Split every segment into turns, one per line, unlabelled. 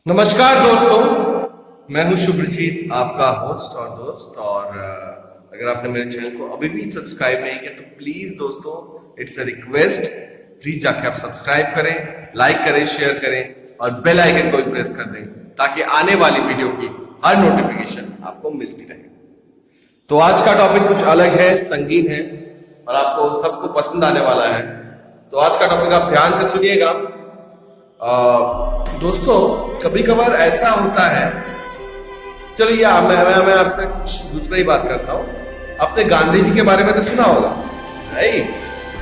नमस्कार दोस्तों, मैं हूं शुभ्रजीत, आपका होस्ट और दोस्त। और अगर आपने मेरे चैनल को अभी भी सब्सक्राइब नहीं किया तो प्लीज दोस्तों, इट्स अ रिक्वेस्ट, प्लीज जाके आप सब्सक्राइब करें, लाइक करें, शेयर करें और बेल आइकन को भी प्रेस कर दें ताकि आने वाली वीडियो की हर नोटिफिकेशन आपको मिलती रहे। तो आज का टॉपिक कुछ अलग है, संगीन है और आपको सबको पसंद आने वाला है। तो आज का टॉपिक आप ध्यान से सुनिएगा। दोस्तों, कभी कभार ऐसा होता है, चलिए मैं आपसे कुछ दूसरा ही बात करता हूं। आपने गांधी जी के बारे में तो सुना होगा, राइट?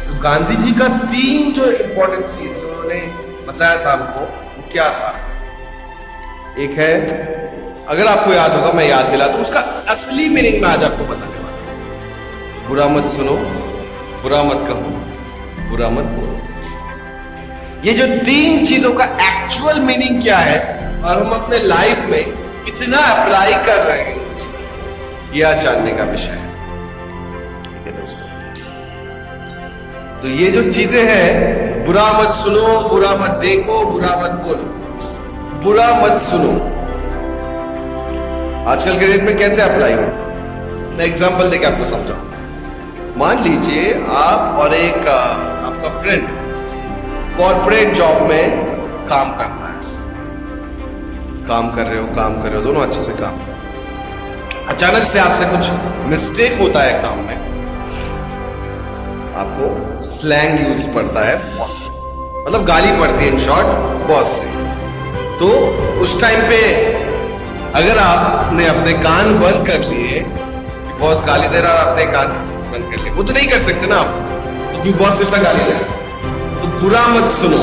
तो गांधी जी का 3 जो इंपॉर्टेंट चीज जो उन्होंने बताया था हमको, वो क्या था? एक है, अगर आपको याद होगा, मैं याद दिला दूं, उसका असली मीनिंग मैं आज आपको बताने वाला हूं। बुरा मत सुनो, बुरा मत कहो, बुरा मत बोलो। ये जो 3 चीजों का एक्चुअल मीनिंग क्या है और हम अपने लाइफ में कितना अप्लाई कर रहे हैं इन चीजों को, ये आज जानने का विषय है। ठीक है दोस्तों, तो ये जो चीजें हैं, बुरा मत सुनो, बुरा मत देखो, बुरा मत बोलो। बुरा मत सुनो आजकल के डेट में कैसे अप्लाई होता? मैं एग्जांपल देके आपको समझाऊं। मान लीजिए आप और एक आपका फ्रेंड कॉर्पोरेट जॉब में काम करता है, काम कर रहे हो दोनों अच्छे से काम। अचानक से आपसे कुछ मिस्टेक होता है काम में, आपको स्लैंग यूज पड़ता है बॉस से, मतलब गाली पड़ती है इन शॉर्ट बॉस से। तो उस टाइम पे अगर आपने अपने कान बंद कर लिए, बॉस गाली दे रहा है, आपने कान बंद कर लिए, वो तो नहीं कर सकते ना आप, तो फिर बॉस सिर्फ गाली दे रहा। तो बुरा मत सुनो,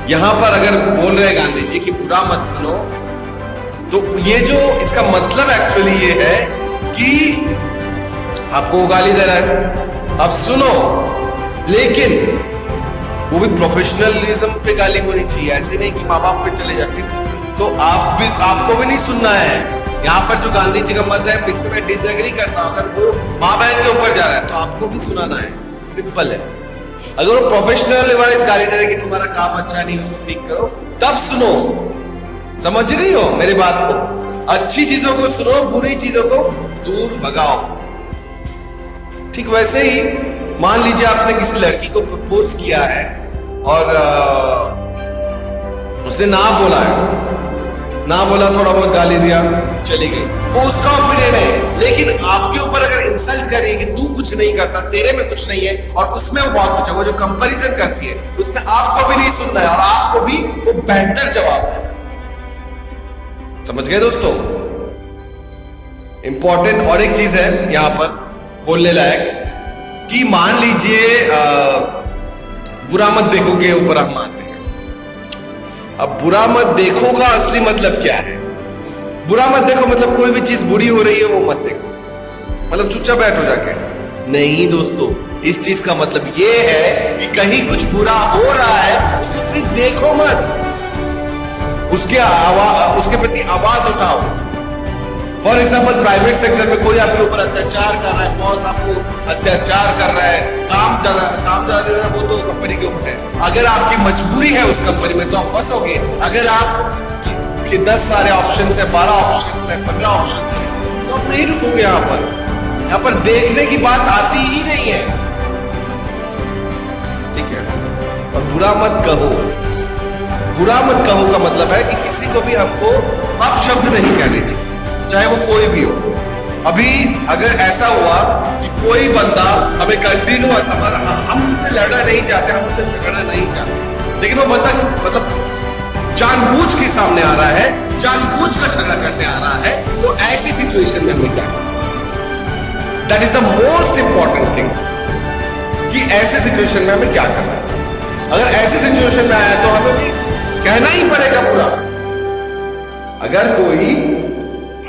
यहां पर अगर बोल रहे गांधी जी कि बुरा मत सुनो, तो ये जो इसका मतलब एक्चुअली ये है कि आपको वो गाली दे रहा है, आप सुनो, लेकिन वो भी प्रोफेशनलिज्म पे गाली होनी चाहिए, ऐसे नहीं कि माँ बाप पे चले जाए। फिर तो आपको भी नहीं सुनना है। यहाँ पर जो गांधी जी का मत है, इससे मैं डिसएग्री करता हूं। अगर वो माँ बहन के ऊपर जा रहा है तो आपको भी सुनाना है, सिंपल है। अगर वो प्रोफेशनल वाइज गाली दे कि तुम्हारा काम अच्छा नहीं, उसको ठीक करो, तब सुनो। समझ रही हो मेरी बात को? अच्छी चीजों को सुनो, बुरी चीजों को दूर भगाओ। ठीक वैसे ही मान लीजिए आपने किसी लड़की को प्रपोज किया है और उसने ना बोला है, ना बोला, थोड़ा बहुत गाली दिया, चली गई, वो उसका ओपिनियन है। लेकिन आपके ऊपर अगर इंसल्ट करिए कि तू कुछ नहीं करता, तेरे में कुछ नहीं है, और उसमें बहुत कुछ है, वो जो कंपैरिजन करती है, उसमें आपको भी नहीं सुनना है और आपको भी वो बेहतर जवाब देना है। समझ गए दोस्तों? इंपॉर्टेंट और एक चीज है यहां पर बोलने लायक, कि मान लीजिए बुरा मत देखो के ऊपर हम आते हैं। अब बुरा मत देखो का असली मतलब क्या है? बुरा मत देखो मतलब कोई भी चीज बुरी हो रही है वो मत देखो, मतलब चुपचाप बैठो जाके। नहीं दोस्तों, इस चीज का मतलब ये है कि कहीं कुछ बुरा हो रहा है, उसको सिर्फ देखो मत, उसके प्रति आवाज उठाओ। फॉर एग्जाम्पल, प्राइवेट सेक्टर में कोई आपके ऊपर अत्याचार कर रहा है, बॉस आपको अत्याचार कर रहा है, काम ज्यादा दे रहा है, वो तो कंपनी के ऊपर है। अगर आपकी मजबूरी है उस कंपनी में तो आप फंसोगे। अगर आप कि 10 सारे ऑप्शन है, 12 ऑप्शन है, 15 ऑप्शन है, तो आप नहीं रुकोगे। यहाँ पर देखने की बात आती ही नहीं है। ठीक है? और बुरा मत कहो, बुरा मत कहो का मतलब है कि किसी को भी हमको अपशब्द नहीं कहने चाहिए, चाहे वो कोई भी हो। अभी अगर ऐसा हुआ कि कोई बंदा हमें कंटिन्यूअस, हम उनसे लड़ना नहीं चाहते, हम उनसे झगड़ना नहीं चाहते, लेकिन वो बंदा मतलब जानबूझ के सामने आ रहा है, जानबूझ का झगड़ा करने आ रहा है, तो ऐसी सिचुएशन में हमें क्या करना चाहिए? That is the most important thing, कि ऐसे सिचुएशन में हमें क्या करना चाहिए। अगर ऐसी सिचुएशन में आया तो हमें भी कहना ही पड़ेगा बुरा। अगर कोई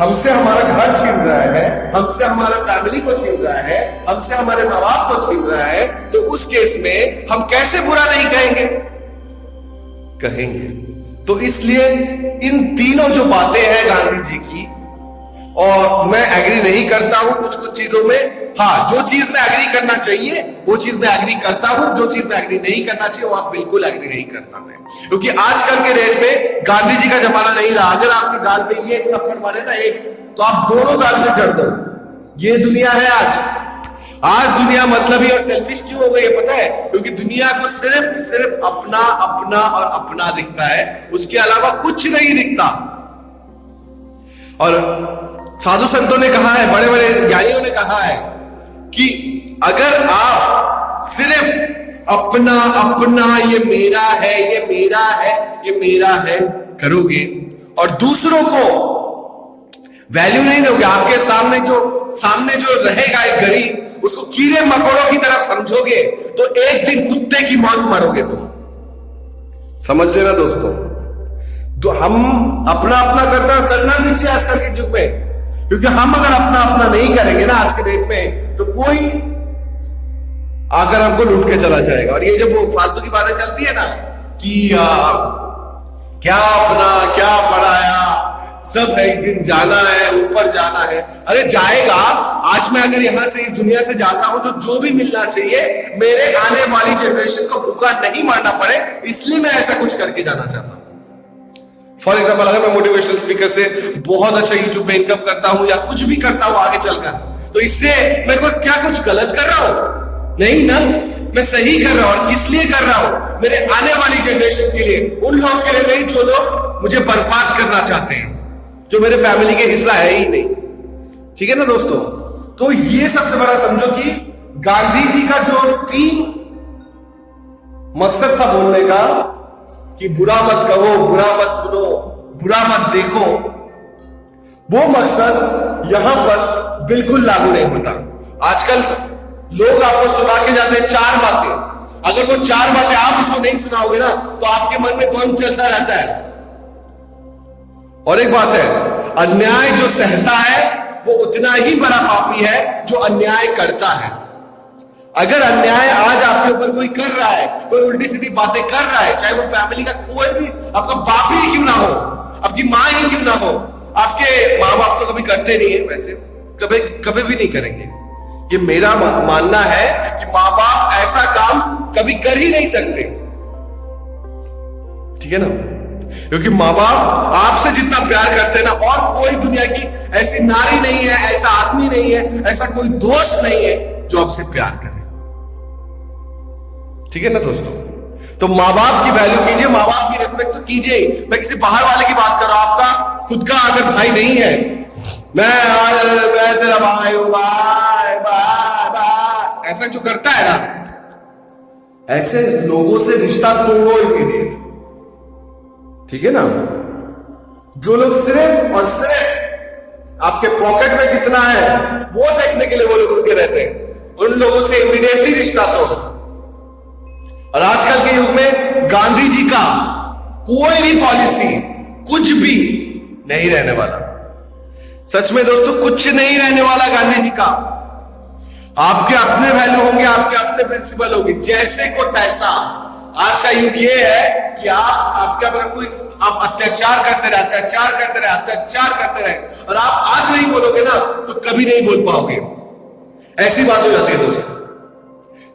हमसे हमारा घर छीन रहा है, हमसे हमारा फैमिली को छीन रहा है, हमसे हमारे माँ बाप को छीन रहा है, तो उस केस में हम कैसे बुरा नहीं कहेंगे? कहेंगे। तो इसलिए इन तीनों जो बातें हैं गांधी जी की, और मैं एग्री नहीं करता हूं कुछ कुछ चीजों में, हाँ, जो चीज में एग्री करना चाहिए वो चीज में एग्री करता हूं, जो चीज में एग्री नहीं करना चाहिए वो आप बिल्कुल एग्री नहीं करता मैं। क्योंकि आजकल के डेट में गांधी जी का जमाना नहीं रहा। अगर आपके गाल पे ये थप्पड़ मारे ना एक, तो आप दोनों गाल पे चढ़ दो। ये दुनिया है आज। आज दुनिया मतलबी और सेल्फिश क्यों हो गई है पता है? क्योंकि दुनिया को सिर्फ सिर्फ अपना अपना और अपना दिखता है, उसके अलावा कुछ नहीं दिखता। और साधु संतों ने कहा है, बड़े बड़े ज्ञानियों ने कहा है कि अगर आप सिर्फ अपना अपना, ये मेरा है, ये मेरा है, ये मेरा है करोगे और दूसरों को वैल्यू नहीं दोगे, आपके सामने जो रहेगा एक गरीब, उसको कीड़े मकोड़ों की तरफ समझोगे, तो एक दिन कुत्ते की मौत मरोगे तुम। समझ लेना दोस्तों। तो हम अपना अपना करना भी चाहिए आजकल के युग में, क्योंकि हम अगर अपना अपना नहीं करेंगे ना आज के डेट में, तो कोई आकर हमको लूट के चला जाएगा। और ये जब वो फालतू की बातें चलती है ना कि क्या अपना क्या पढ़ाया, सब है, एक दिन जाना है, ऊपर जाना है। अरे जाएगा। आज मैं अगर यहां से इस दुनिया से जाता हूं तो जो भी मिलना चाहिए मेरे आने वाली जनरेशन को भूखा नहीं मरना पड़े, इसलिए मैं ऐसा कुछ करके जाना चाहता हूं। फॉर एग्जाम्पल, अगर मैं मोटिवेशनल स्पीकर से बहुत अच्छा यूट्यूब में इनकम करता हूं या कुछ भी करता हूं आगे चलकर, तो इससे मैं क्या कुछ गलत कर रहा हूं? नहीं ना, मैं सही कर रहा हूं। और किस लिए कर रहा हूं? मेरे आने वाली जनरेशन के लिए, उन लोगों के लिए नहीं जो लोग मुझे बर्बाद करना चाहते हैं, जो मेरे फैमिली के हिस्सा है ही नहीं। ठीक है ना दोस्तों? तो ये सबसे बड़ा समझो कि गांधी जी का जो 3 मकसद था बोलने का, कि बुरा मत कहो, बुरा मत सुनो, बुरा मत देखो, वो मकसद यहां पर बिल्कुल लागू नहीं होता। आजकल लोग आपको सुना के जाते हैं 4 बातें। अगर वो 4 बातें आप उसको नहीं सुनाओगे ना, तो आपके मन में द्वंद चलता रहता है। और एक बात है, अन्याय जो सहता है वो उतना ही बड़ा पापी है जो अन्याय करता है। अगर अन्याय आज आपके ऊपर कोई कर रहा है, कोई उल्टी सीधी बातें कर रहा है, चाहे वो फैमिली का कोई भी, आपका बाप ही क्यों ना हो, आपकी माँ ही क्यों ना हो, आपके माँ बाप तो कभी करते नहीं है, वैसे कभी कभी भी नहीं करेंगे। ये मेरा मानना है कि माँ बाप ऐसा काम कभी कर ही नहीं सकते। ठीक है ना? क्योंकि माँ बाप आपसे जितना प्यार करते हैं ना, और कोई दुनिया की ऐसी नारी नहीं है, ऐसा आदमी नहीं है, ऐसा कोई दोस्त नहीं है जो आपसे प्यार करे। ठीक है ना दोस्तों? तो माँ बाप की वैल्यू कीजिए, माँ बाप की रिस्पेक्ट तो कीजिए। मैं किसी बाहर वाले की बात कर रहा हूं, आपका खुद का अगर भाई नहीं है, मैं तेरा भाई हूं, बाय बाय बाय, ऐसा जो करता है ना, ऐसे लोगों से रिश्ता तोड़ो इमीडिएट। ठीक है ना? जो लोग सिर्फ और सिर्फ आपके पॉकेट में कितना है वो देखने के लिए वो लोग रुके रहते हैं, उन लोगों से इमीडिएटली रिश्ता तोड़ो। और आजकल के युग में गांधी जी का कोई भी पॉलिसी कुछ भी नहीं रहने वाला। सच में दोस्तों, कुछ नहीं रहने वाला गांधी जी का। आपके अपने वैल्यू होंगे, आपके अपने प्रिंसिपल होंगे, जैसे को तैसा। आज का युग ये है कि आपके अगर कोई आप अत्याचार करते रहे, अत्याचार करते रहे, अत्याचार करते रहे, और आप आज नहीं बोलोगे ना तो कभी नहीं बोल पाओगे। ऐसी बात हो जाती है दोस्तों।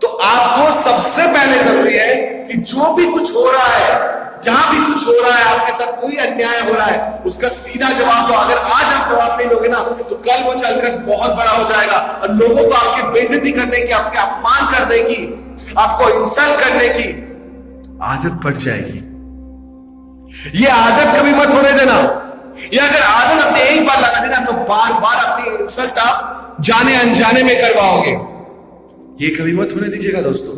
तो आपको सबसे पहले जरूरी है कि जो भी कुछ हो रहा है, जहां भी कुछ हो रहा है, आपके साथ कोई अन्याय हो रहा है, उसका सीधा जवाब दो। अगर आज आप जवाब नहीं दोगे ना, तो कल वो चलकर बहुत बड़ा हो जाएगा और लोगों को आपकी बेइज्जती करने की, आपके अपमान करने की, आपको इंसल्ट करने की आदत पड़ जाएगी। ये आदत कभी मत होने देना। ये अगर आदत आपने एक बार लगा देना, तो बार बार अपनी इंसल्ट आप जाने अनजाने में करवाओगे। ये कभी मत होने दीजिएगा दोस्तों।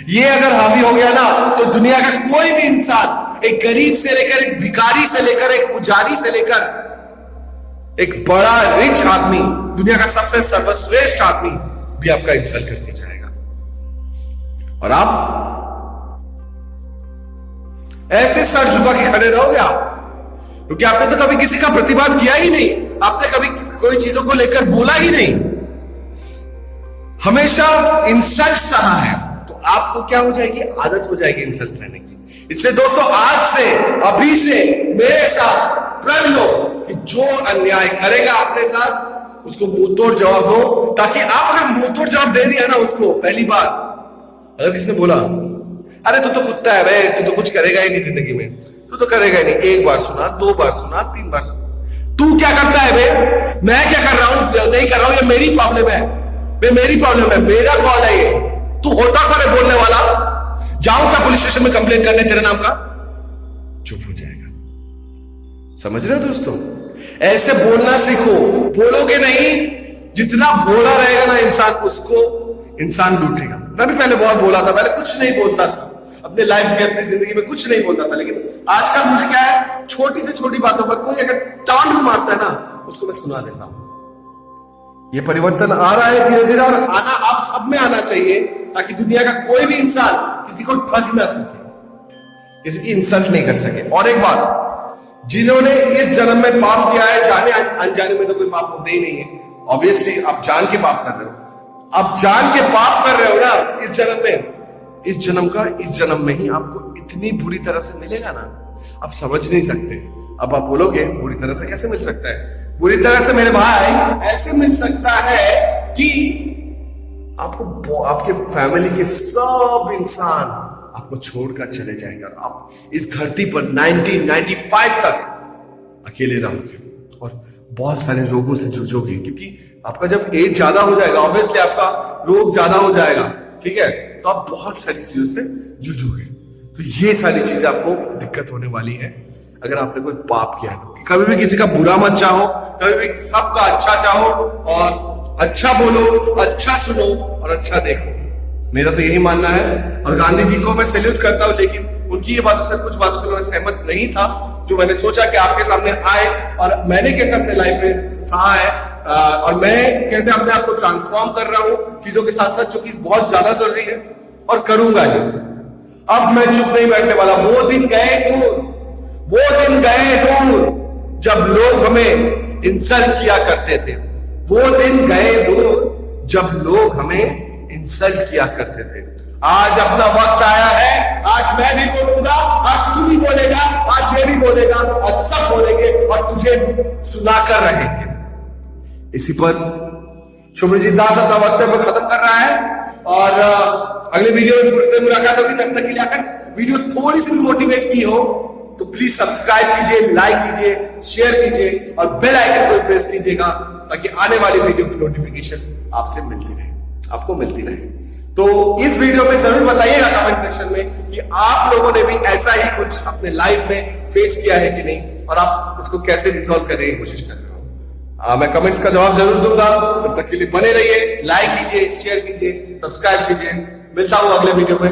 ये अगर हावी हो गया ना, तो दुनिया का कोई भी इंसान, एक गरीब से लेकर, एक भिखारी से लेकर, एक पुजारी से लेकर एक बड़ा रिच आदमी, दुनिया का सबसे सर्वश्रेष्ठ आदमी भी आपका इंसल्ट करके जाएगा। और आप ऐसे सर झुका के खड़े रहोगे आप, क्योंकि आपने तो कभी किसी का प्रतिवाद किया ही नहीं, आपने कभी कोई चीजों को लेकर बोला ही नहीं, हमेशा इंसल्ट सहा है। तो आपको क्या हो जाएगी? आदत हो जाएगी इंसल्ट सहने की। इसलिए दोस्तों, आज से, अभी से मेरे साथ प्रण लो कि जो अन्याय करेगा अपने साथ, उसको मुंह तोड़ जवाब दो, ताकि आप अगर मुंह तोड़ जवाब दे दिया ना उसको पहली बार, अगर किसने बोला अरे तू तो कुत्ता है भाई, तू तो कुछ करेगा ही नहीं जिंदगी में, तू तो करेगा ही नहीं, एक बार सुना, दो बार सुना, तीन बार सुना, तू क्या करता है बे, मैं क्या कर रहा हूं, नहीं कर रहा हूं, ये मेरी प्रॉब्लम है बे, मेरी प्रॉब्लम है, मेरा कॉल है ये, तू होता कौन है बोलने वाला, जाऊं क्या पुलिस स्टेशन में कंप्लेंट करने तेरे नाम का, चुप हो जाएगा। समझ रहे हो दोस्तों, ऐसे बोलना सीखो, बोलोगे नहीं, जितना भोला रहेगा ना इंसान, उसको इंसान लूटेगा। मैं भी पहले बहुत बोला था, पहले कुछ नहीं बोलता था अपने लाइफ में, अपनी जिंदगी में कुछ नहीं बोलता था, लेकिन आजकल मुझे क्या है, छोटी से छोटी बातों पर कोई अगर टाउन भी मारता है ना, उसको मैं सुना देता हूं। ये परिवर्तन आ रहा है धीरे धीरे, और आना आप सब में आना चाहिए, ताकि दुनिया का कोई भी इंसान किसी को ठग ना सके, किसी की इंसल्ट नहीं कर सके। और एक बात, जिन्होंने इस जन्म में पाप किया है, जाने अनजाने में तो कोई पाप होते ही नहीं है, ऑब्वियसली आप जान के पाप कर रहे हो, आप जान के पाप कर रहे हो ना इस जन्म में, इस जन्म का इस जन्म में ही आपको इतनी बुरी तरह से मिलेगा ना, आप समझ नहीं सकते। अब आप बोलोगे बुरी तरह से कैसे मिल सकता है, बुरी तरह से मेरे भाई ऐसे मिल सकता है कि आपको आपके फैमिली के सब इंसान आपको छोड़कर चले जाएंगे, और आप इस धरती पर 1995 तक अकेले रहोगे, और बहुत सारे रोगों से जूझोगे, क्योंकि आपका जब एज ज्यादा हो जाएगा, ऑब्वियसली आपका रोग ज्यादा हो जाएगा, ठीक है, तो आप बहुत सारी चीजों से जूझोगे। तो ये सारी चीजें आपको दिक्कत होने वाली है अगर आपने कोई पाप किया है तो। कभी भी किसी का बुरा मत चाहो, कभी भी सबका अच्छा चाहो, और अच्छा बोलो, अच्छा सुनो और अच्छा देखो, मेरा तो यही मानना है। और गांधी जी को मैं सैल्यूट करता हूं, लेकिन उनकी ये बातों से, कुछ बातों से मैं सहमत नहीं था, जो मैंने सोचा कि आपके सामने आए, और मैंने कैसे अपने लाइफ में सहा है, और मैं कैसे अपने आप को ट्रांसफॉर्म कर रहा हूं चीजों के साथ साथ, जो कि बहुत ज्यादा जरूरी है, और करूंगा ये। अब मैं चुप नहीं बैठने वाला। वो दिन गए दूर, वो दिन गए दूर जब लोग हमें इंसल्ट किया करते थे, वो दिन गए दूर जब लोग हमें इंसल्ट किया करते थे। आज अपना वक्त आया है, आज मैं भी बोलूंगा, आज तू भी बोलेगा, आज ये भी बोलेगा, आज सब बोलेंगे, और तुझे सुनाकर रहेंगे। इसी पर शुभ्रजीत दास अपना वक्तव्य खत्म कर रहा है, और अगले वीडियो में फिर से मुलाकात होगी। तब तक के लिए अगर वीडियो थोड़ी सी भी मोटिवेट की हो तो प्लीज सब्सक्राइब कीजिए, लाइक कीजिए, शेयर कीजिए, और बेल आइकन को प्रेस कीजिएगा, ताकि आने वाली वीडियो की नोटिफिकेशन आपसे मिलती रहे, आपको मिलती रहे। तो इस वीडियो में जरूर बताइएगा कमेंट सेक्शन में कि आप लोगों ने भी ऐसा ही कुछ अपने लाइफ में फेस किया है कि नहीं, और आप इसको कैसे रिजॉल्व करने की कोशिश कर रहे हो। मैं कमेंट्स का जवाब जरूर दूंगा। तब तक के लिए बने रहिए, लाइक कीजिए, शेयर कीजिए, सब्सक्राइब कीजिए। मिलता हूं अगले वीडियो में।